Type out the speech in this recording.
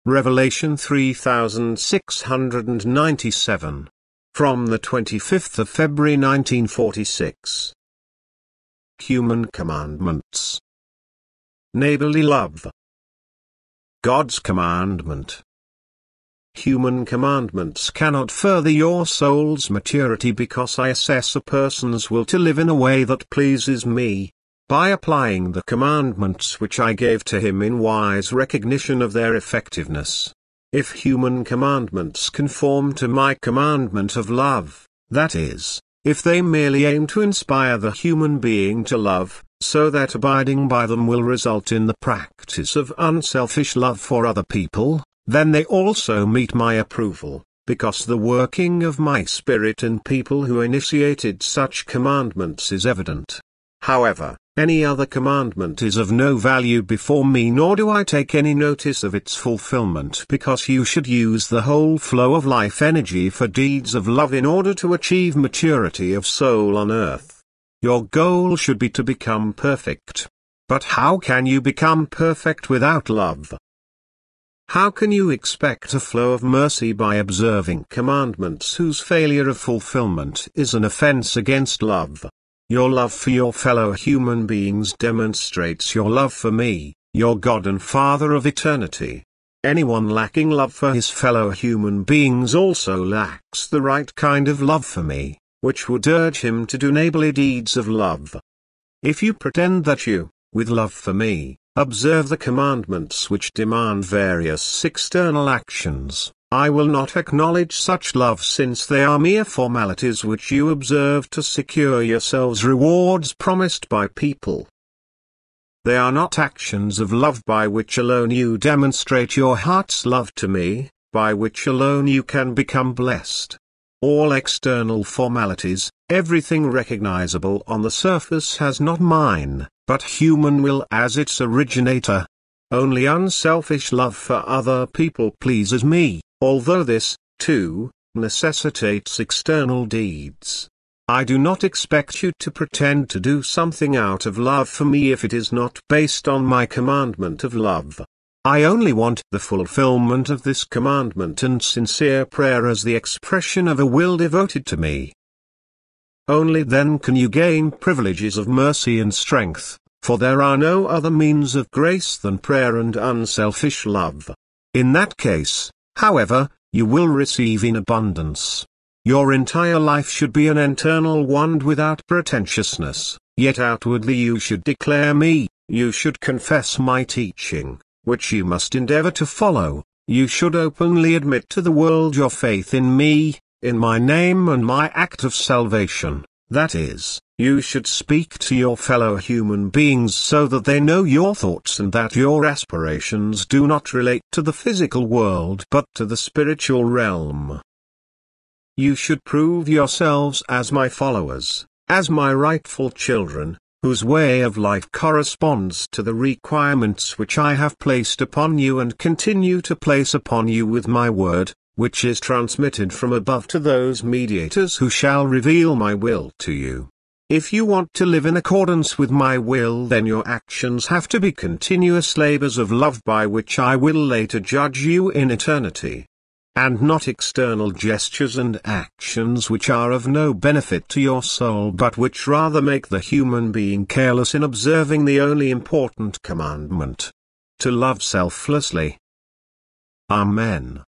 Revelation 3697. From the 25th of February 1946. Human Commandments. Neighbourly love. God's commandment. Human commandments cannot further your soul's maturity because I assess a person's will to live in a way that pleases me, by applying the commandments which I gave to him in wise recognition of their effectiveness. If human commandments conform to my commandment of love, that is, if they merely aim to inspire the human being to love, so that abiding by them will result in the practice of unselfish love for other people, then they also meet my approval, because the working of my Spirit in people who initiated such commandments is evident. However, any other commandment is of no value before me, nor do I take any notice of its fulfillment, because you should use the whole flow of life energy for deeds of love in order to achieve maturity of soul on earth. Your goal should be to become perfect. But how can you become perfect without love? How can you expect a flow of mercy by observing commandments whose failure of fulfillment is an offense against love? Your love for your fellow human beings demonstrates your love for me, your God and Father of eternity. Anyone lacking love for his fellow human beings also lacks the right kind of love for me, which would urge him to do neighbourly deeds of love. If you pretend that you, with love for me, observe the commandments which demand various external actions, I will not acknowledge such love, since they are mere formalities which you observe to secure yourselves rewards promised by people. They are not actions of love by which alone you demonstrate your heart's love to me, by which alone you can become blessed. All external formalities, everything recognizable on the surface has not mine, but human will as its originator. Only unselfish love for other people pleases me, although this, too, necessitates external deeds. I do not expect you to pretend to do something out of love for me if it is not based on my commandment of love. I only want the fulfillment of this commandment and sincere prayer as the expression of a will devoted to me. Only then can you gain privileges of mercy and strength, for there are no other means of grace than prayer and unselfish love. In that case, however, you will receive in abundance. Your entire life should be an internal one without pretentiousness, yet outwardly you should declare me, you should confess my teaching, which you must endeavor to follow, you should openly admit to the world your faith in me, in my name and my act of salvation, that is, you should speak to your fellow human beings so that they know your thoughts and that your aspirations do not relate to the physical world but to the spiritual realm. You should prove yourselves as my followers, as my rightful children, whose way of life corresponds to the requirements which I have placed upon you and continue to place upon you with my word, which is transmitted from above to those mediators who shall reveal my will to you. If you want to live in accordance with my will, then your actions have to be continuous labors of love by which I will later judge you in eternity. And not external gestures and actions which are of no benefit to your soul but which rather make the human being careless in observing the only important commandment: to love selflessly. Amen.